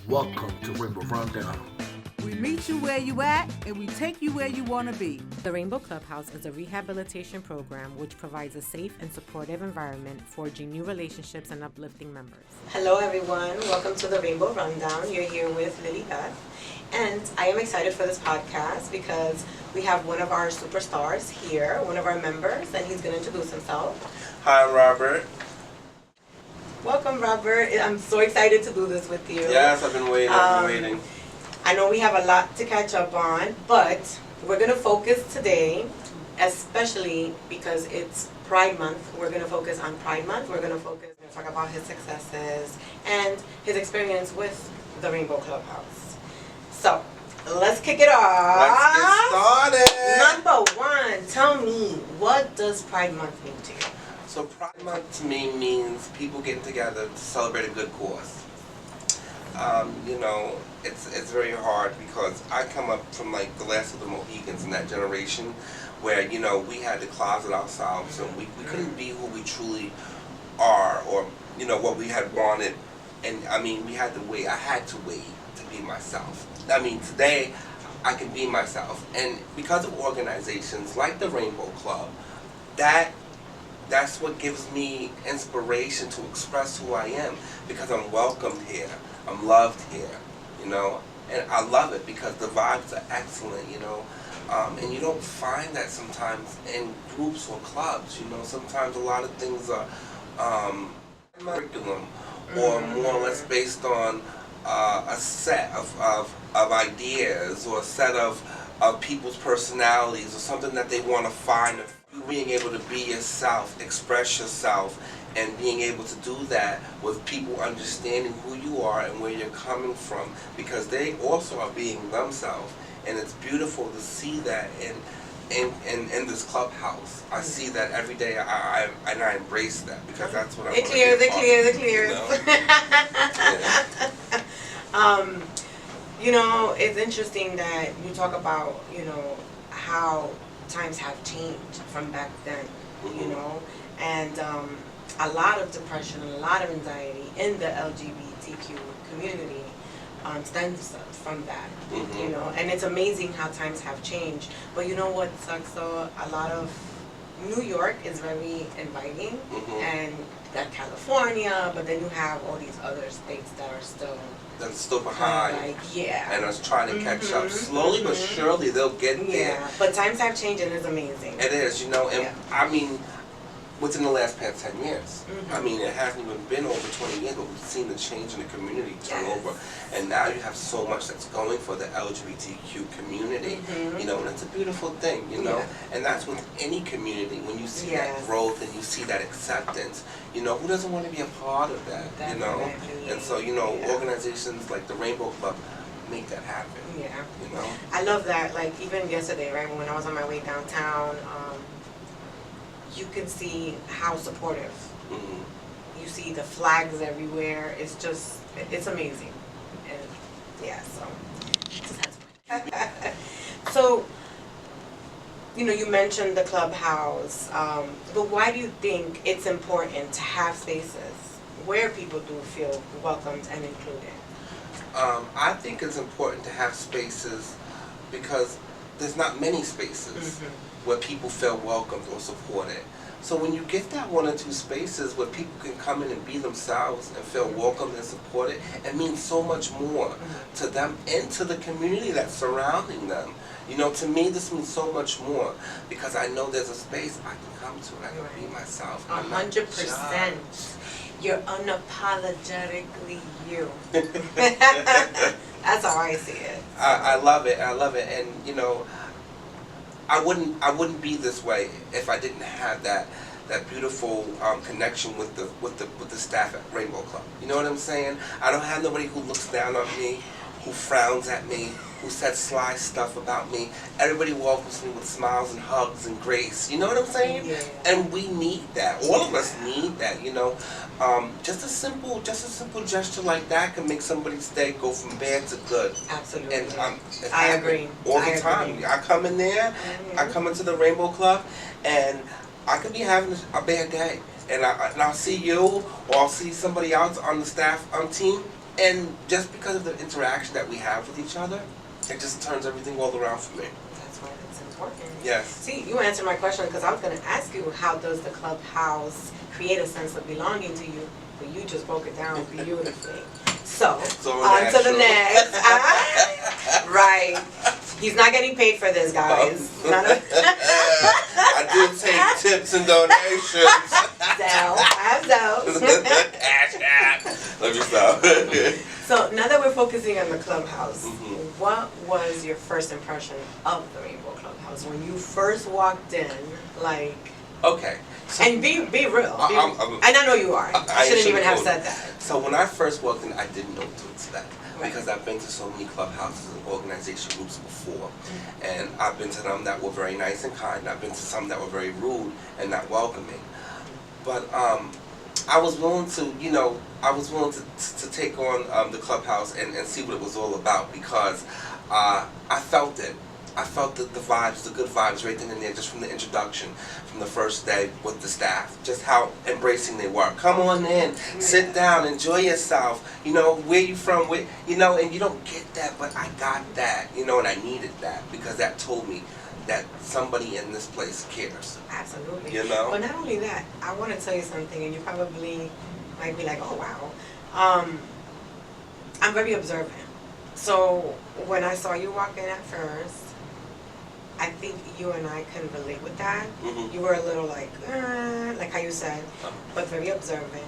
Welcome to Rainbow Rundown. We meet you where you at, and we take you where you want to be. The Rainbow Clubhouse is a rehabilitation program which provides a safe and supportive environment, forging new relationships and uplifting members. Hello everyone, welcome to the Rainbow Rundown. You're here with Lilibeth, and I am excited for this podcast because we have one of our superstars here, one of our members, and he's going to introduce himself. Hi, I'm Robert. Welcome, Robert. I'm so excited to do this with you. Yes, I've been waiting. I know we have a lot to catch up on, but we're going to focus today, especially because it's Pride Month. We're going to focus on Pride Month. We're going to talk about his successes and his experience with the Rainbow Clubhouse. So, let's kick it off. Let's get started. Number one, tell me, what does Pride Month mean to you? So Pride Month to me means people getting together to celebrate a good cause. It's very hard because I come up from like the last of the Mohegans in that generation where, we had to closet ourselves and we couldn't be who we truly are or, what we had wanted. And we had to wait. I had to wait to be myself. Today I can be myself. And because of organizations like the Rainbow Club, that's what gives me inspiration to express who I am, because I'm welcomed here, I'm loved here, and I love it because the vibes are excellent, and you don't find that sometimes in groups or clubs, sometimes a lot of things are curriculum or more or less based on a set of ideas or a set of people's personalities or something that they want to find. Being able to be yourself, express yourself, and being able to do that with people understanding who you are and where you're coming from, because they also are being themselves, and it's beautiful to see that in this clubhouse. I see that every day, I embrace that because that's what I want to be The clear. It's interesting that you talk about, how times have changed from back then, and a lot of depression and a lot of anxiety in the LGBTQ community stems from that, and it's amazing how times have changed. But you know what sucks though? A lot of New York is very inviting, and that California, but then you have all these other states that are still behind, and are trying to catch up. Slowly but surely they'll get there. Yeah, but times have changed and it's amazing. It is, and within the last past 10 years. It hasn't even been over 20 years, but we've seen the change in the community turn over. And now you have so much that's going for the LGBTQ community, and it's a beautiful thing, and that's with any community. When you see that growth and you see that acceptance, who doesn't want to be a part of that, And so, organizations like the Rainbow Club make that happen. I love that. Like even yesterday, right, when I was on my way downtown, you can see how supportive. You see the flags everywhere. It's amazing. And so you mentioned the clubhouse, but why do you think it's important to have spaces where people do feel welcomed and included? I think it's important to have spaces because there's not many spaces where people feel welcomed or supported. So when you get that one or two spaces where people can come in and be themselves and feel welcomed and supported, it means so much more to them and to the community that's surrounding them. To me this means so much more because I know there's a space I can come to and I can be myself. 100%. You're unapologetically you. That's how I see it. I love it, and I wouldn't be this way if I didn't have that beautiful connection with the staff at Rainbow Club. You know what I'm saying? I don't have nobody who looks down on me, who frowns at me, who says sly stuff about me. Everybody welcomes me with smiles and hugs and grace. You know what I'm saying? Yeah. And we need that. All of us need that. Just a simple gesture like that can make somebody's day go from bad to good. Absolutely. And I agree. All the time. I come in there. I come into the Rainbow Club, and I could be having a bad day, and I'll see you, or I'll see somebody else on the staff team, and just because of the interaction that we have with each other, it just turns everything all around for me. That's why it's important. Yes. See, you answered my question because I was going to ask you, how does the clubhouse create a sense of belonging to you? But you just broke it down beautifully. So on to the next. Right. He's not getting paid for this, guys. I do take tips and donations. Zelle. I have Zelle. Let me stop. So now that we're focusing on the clubhouse, Mm-hmm. what was your first impression of the Rainbow Clubhouse when you first walked in? Like, Okay. So and be real. And I know you are. I shouldn't even have said that. So when I first walked in, I didn't know what to expect. Right. Because I've been to so many clubhouses and organization groups before. And I've been to them that were very nice and kind. I've been to some that were very rude and not welcoming. But I was willing to, to take on the clubhouse and see what it was all about, because I felt it. I felt the vibes, the good vibes right then and there, just from the introduction, from the first day with the staff, just how embracing they were. Come on in, sit down, enjoy yourself. Where you from? And you don't get that, but I got that, and I needed that, because that told me that somebody in this place cares. Absolutely. But not only that, I want to tell you something, and you probably might be like, oh wow. I'm very observant. So when I saw you walk in at first, I think you and I can relate with that. Mm-hmm. You were a little like how you said, but very observant.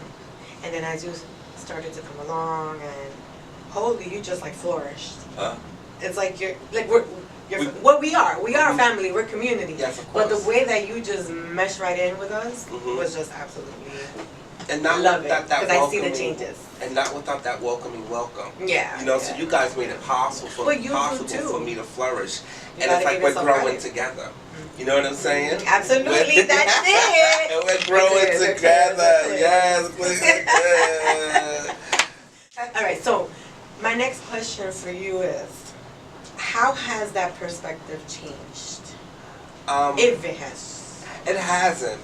And then as you started to come along, and holy, you just like flourished. It's like you're what we are. We are family. We're community. Yes, of course. But the way that you just meshed right in with us was just absolutely. And not love it, that because I see the changes. And not without that welcoming welcome. Yeah. So you guys made it possible for me to flourish. You And it's like we're growing credit. Together. You know what I'm saying? Absolutely, that's it. We're growing together. Yes, All right, so my next question for you is, how has that perspective changed? If it has. It hasn't.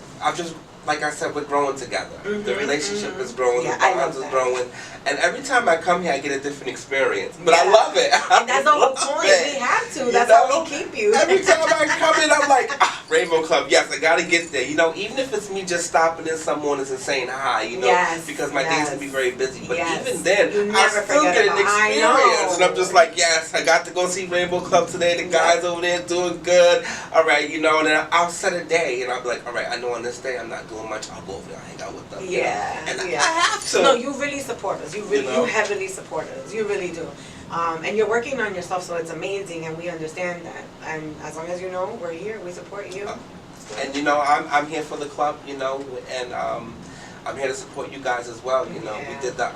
Like I said, we're growing together. The relationship is growing, the bonds is growing. And every time I come here, I get a different experience. But I love it. And that's the whole point. We have to. That's how we keep you. Every time I come in, I'm like, Rainbow Club, yes, I gotta get there. Even if it's me just stopping in some mornings and saying hi, because my days can be very busy. But even then, I still get an experience. And I'm just like, yes, I got to go see Rainbow Club today. The guys over there doing good. All right, and then I'll set a day, and I'll be like, all right, I know on this day I'm not doing much. I'll go over there and hang out with them. And I have to. No, you really support us. You heavily support us. You really do. And you're working on yourself, so it's amazing, and we understand that. And as long as you know we're here, we support you. And I'm here for the club, and I'm here to support you guys as well. We did the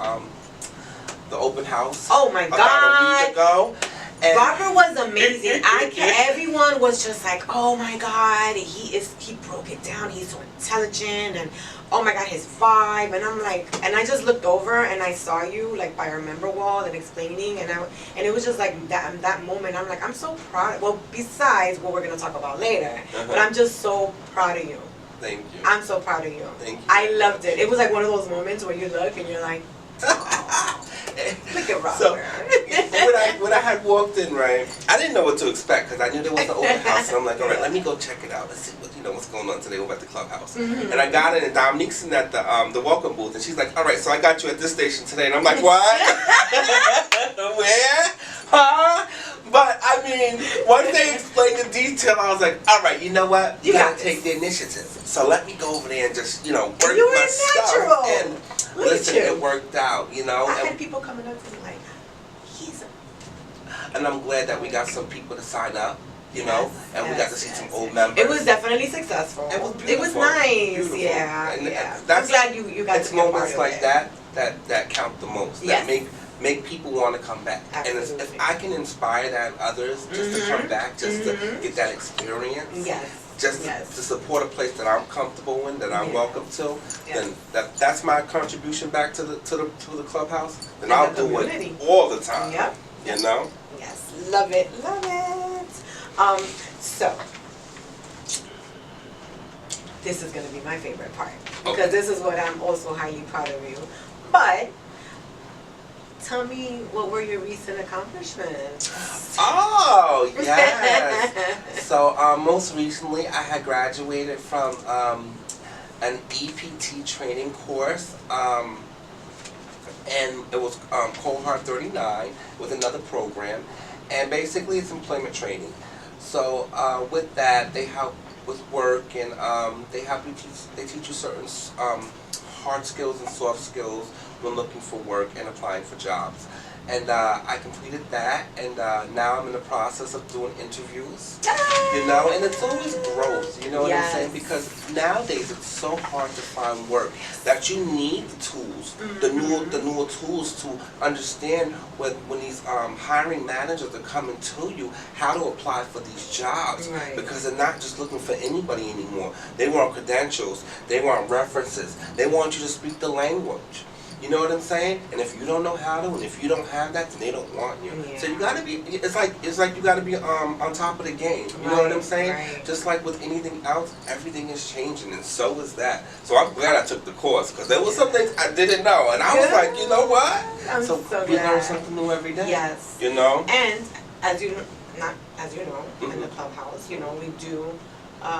open house. Oh my God! About a week ago. And Robert was amazing. Everyone was just like, oh my God, he broke it down. He's so intelligent, and oh my God, his vibe. And I'm like, and I just looked over and I saw you like by our member wall and explaining, and it was just like that moment. I'm like, I'm so proud. Well, besides what we're gonna talk about later, but I'm just so proud of you. Thank you. I'm so proud of you. Thank you. I loved it. It was like one of those moments where you look and you're like, oh, look at Robert. So, when I had walked in, right, I didn't know what to expect, because I knew there was an open house, and I'm like, all right, let me go check it out. Let's see what's going on today over at the clubhouse. And I got in, and Dominique's in at the welcome booth, and she's like, all right, so I got you at this station today, and I'm like, what? Where? Huh? But I mean, once they explained the detail, I was like, all right, you know what? You gotta take the initiative. So let me go over there and just, work my stuff. And listen, it worked out, I had people coming up to me like, and I'm glad that we got some people to sign up, and we got to see some old members. It was definitely successful. It was beautiful. It was nice. Beautiful. Yeah. And I'm glad you got it's to be a part moments of like it. that count the most. Yes. That make people want to come back. Absolutely. And if I can inspire that others just to come back, just to get that experience. Yes. Just to support a place that I'm comfortable in, that I'm welcome to, then that's my contribution back to the clubhouse. Then I'll do it all the time. Yep. You know? Yes. Love it. Love it. So this is going to be my favorite part. Because Okay. this is what I'm also highly proud of you. But tell me, what were your recent accomplishments? Oh, yes. So, most recently, I had graduated from an EPT training course, and it was Cohort 39 with another program, and basically it's employment training. So, with that, they help with work, and they teach you certain hard skills and soft skills when looking for work and applying for jobs. And I completed that, and now I'm in the process of doing interviews, you know, and it's always growth, you know what I'm saying? Because nowadays it's so hard to find work that you need the tools, the newer tools to understand when these hiring managers are coming to you, how to apply for these jobs. Right. Because they're not just looking for anybody anymore. They want credentials, they want references, they want you to speak the language. You know what I'm saying? And if you don't know how to, and if you don't have that, then they don't want you. Yeah. So you gotta be. It's like you gotta be on top of the game. You know what I'm saying? Right. Just like with anything else, everything is changing, and so is that. So I'm glad I took the course because there was some things I didn't know, and I was like, you know what? I'm so we glad. learn something new every day. Yes. You know. And as you in the Mhm. clubhouse, you know, we do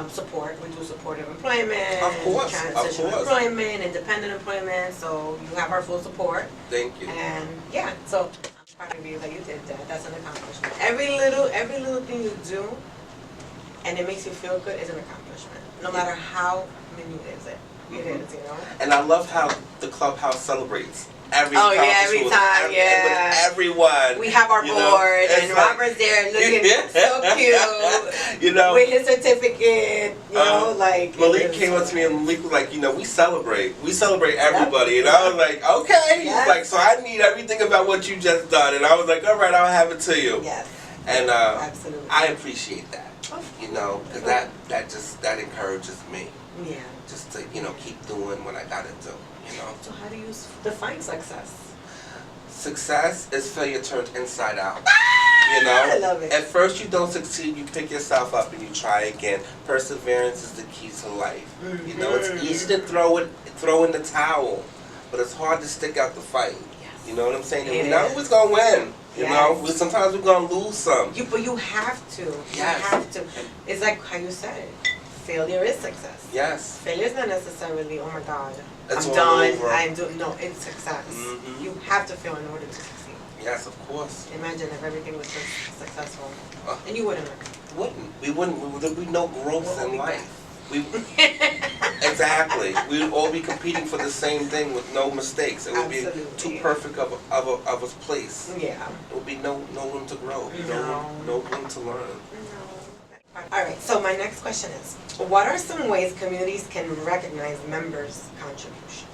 support. We do supportive employment, Of course, transition of course. employment, independent employment. So you have our full support. Thank you. And yeah, so I'm proud of you that you did that. That's an accomplishment. Every little thing you do, and it makes you feel good, is an accomplishment. No matter how minute is it. It is, you know. And I love how the clubhouse celebrates every Oh, yeah, every accomplishment time, with yeah. everyone. We have our you know? board, It's and like- Robert's there looking so cute. You know, With his certificate, you know, like. Malik it is came up to me and Malik was like, you know, we celebrate everybody, and Yep. I was like, okay. He's Yes. like, so I need everything about what you just done, and I was like, all right, I'll have it to you. Yes, And absolutely. I appreciate that, you know, because that encourages me Yeah. just to keep doing what I gotta do, you know. So how do you define success? Success is failure turned inside out. You know, I love it. At first you don't succeed, you pick yourself up and you try again. Perseverance is the key to life. You know, it's easy to throw in the towel, but it's hard to stick out the fight. Yes. You know what I'm saying? And It we know is. who's gonna win. You Yes. know, sometimes we're gonna lose some. But you have to. Yes. You have to. It's like how you said it. Failure is success. Yes. Failure is not necessarily, oh my God, It's I'm all done. over. I'm doing. No, it's success. Mhm. You have to fail in order to succeed. Yes, of course. Imagine if everything was just successful, Uh. and you wouldn't. We wouldn't. There'd be no growth What would in we life. Exactly. We'd all be competing for the same thing with no mistakes. It would be Absolutely. too perfect of a place. Yeah. There would be no room to grow. No room to learn. All right. So my next question is, what are some ways communities can recognize members' contribution?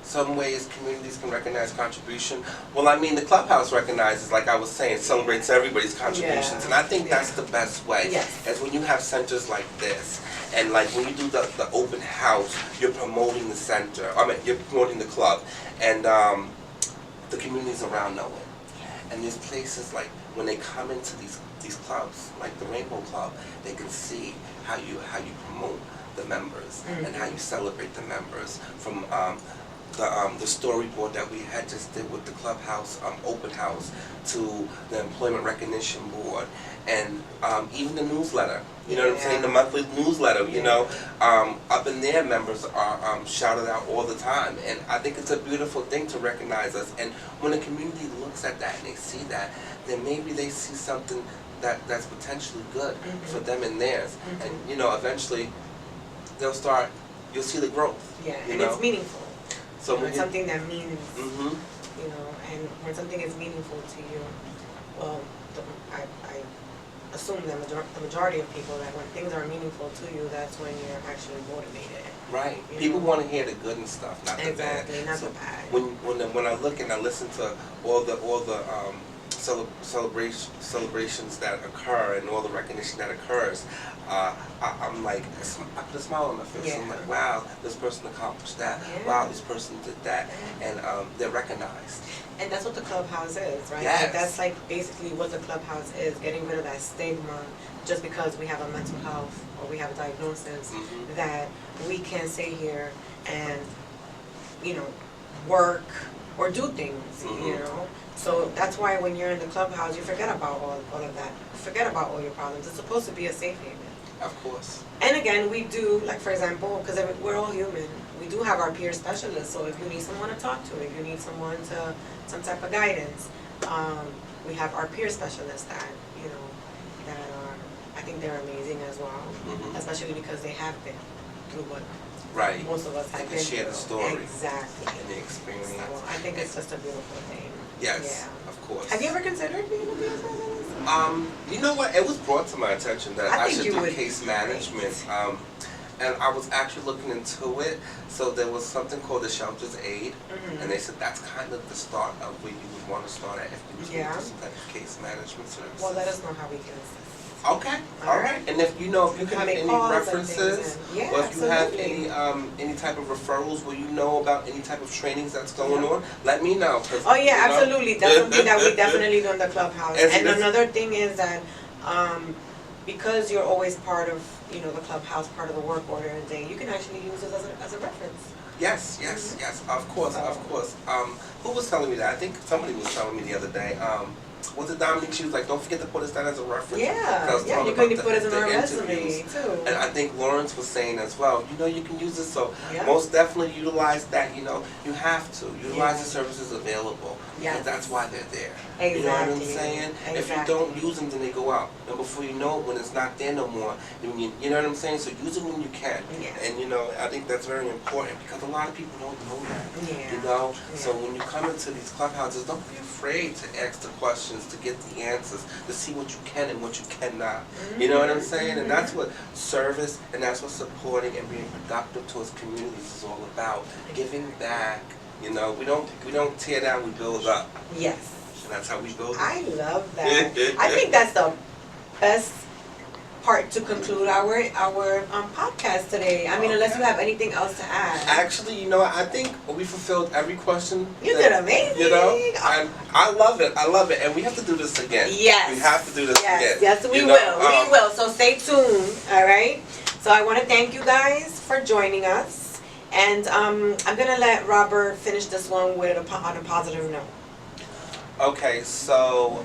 Some ways communities can recognize contribution. Well, I mean, the clubhouse recognizes, like I was saying, celebrates everybody's contributions, Yeah. and I think that's the best way. Yes. Is when you have centers like this, and like when you do the open house, you're promoting the center. I mean, you're promoting the club, and the communities around know it. And there's places like when they come into these clubs, like the Rainbow Club, they can see how you promote the members and how you celebrate the members from. The storyboard that we had just did with the clubhouse open house to the employment recognition board and even the newsletter. You know what I'm saying? The monthly newsletter. You know, up in there, members are shouted out all the time, and I think it's a beautiful thing to recognize us. And when the community looks at that and they see that, then maybe they see something that's potentially good for them and theirs, and eventually they'll start. You'll see the growth. Yeah, you and know? it's meaningful. So When something that means, Mhm. you know, and when something is meaningful to you, well, I assume that the majority of people, that when things are meaningful to you, that's when you're actually motivated. Right. You People know? want to hear the good and stuff, not the bad. Exactly, not So the bad. when I look and I listen to all the celebrations that occur and all the recognition that occurs, I'm like, I put a smile on my face. Yeah. I'm like, wow, this person accomplished that. Yeah. Wow, this person did that, and they're recognized. And that's what the clubhouse is, right? Yes. Like, that's like basically what the clubhouse is, getting rid of that stigma just because we have a mental health or we have a diagnosis, Mhm. that we can sit here and, work or do things, Mhm. So that's why when you're in the clubhouse, you forget about all of that. Forget about all your problems. It's supposed to be a safe haven. Of course. And again, we do, like for example, because we're all human, we do have our peer specialists. So if you need someone to talk to, if you need some type of guidance, we have our peer specialists that, that are, I think they're amazing as well, Mhm. especially because they have been through what Right. most of us have They been can share the through. story. Exactly. And the experience. So I think it's just a beautiful thing. Yes, Yeah. of course. Have you ever considered being a peer specialist? You know what? It was brought to my attention that I I think should you do would case be management. great. And I was actually looking into it. So there was something called the Shelter's Aid, Mhm. and they said that's kind of the start of where you would want to start at if you was Yeah. going to do some type of case management services. Well, let us know how we can assist. Okay, All all right. right. And if you know, if you We can have make any calls and things references, and- yeah, or if you have absolutely. any type of referrals where you know about any type of trainings that's going Yeah. on, let me know. 'Cause, Oh yeah, you know- absolutely. That's something that we definitely do in the clubhouse. And And this- another thing is that because you're always part of the clubhouse, part of the work order and thing, you can actually use it as a reference. Yes, yes, yes. Of course, of course. Who was telling me that? I think somebody was telling me the other day. Was it Dominique? She was like, "Don't forget to put us down as a reference." Yeah, And I was yeah, talking you about can put it in the our interviews. resume too. And I think Lawrence was saying as well, you can use this, so Yeah. most definitely utilize that, you have to. Utilize Yeah. the services available, Yes. because that's why they're there. Exactly. You know what I'm saying? If you don't Exactly. use them, then they go out. And before you know it, when it's not there no more, you know what I'm saying? So use them when you can. Yeah. And I think that's very important, because a lot of people don't know that. Yeah. So when you come into these clubhouses, don't be afraid to ask the questions, to get the answers, to see what you can and what you cannot. You know what I'm saying? And that's what service, and that's what supporting and being productive towards communities is all about. Giving back. We don't tear down, we build up. Yes. And that's how we build up. I love that. I think that's the best part to conclude our podcast today. I mean, unless you have anything else to add. Actually, I think we fulfilled every question. You did amazing. And I love it. I love it. And we have to do this again. Yes. We have to do this again. Yes, we will. We will. So stay tuned. All right. So I want to thank you guys for joining us. And I'm gonna let Robert finish this one on a positive note. Okay, so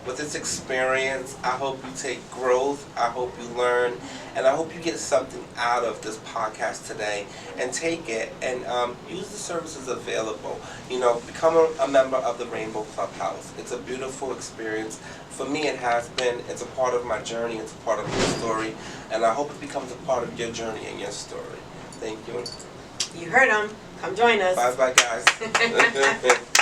with this experience, I hope you take growth, I hope you learn, and I hope you get something out of this podcast today, and take it and use the services available. Become a member of the Rainbow Clubhouse. It's a beautiful experience. For me, it has been. It's a part of my journey, it's a part of my story, and I hope it becomes a part of your journey and your story. Thank you. You heard him. Come join us. Bye-bye, guys.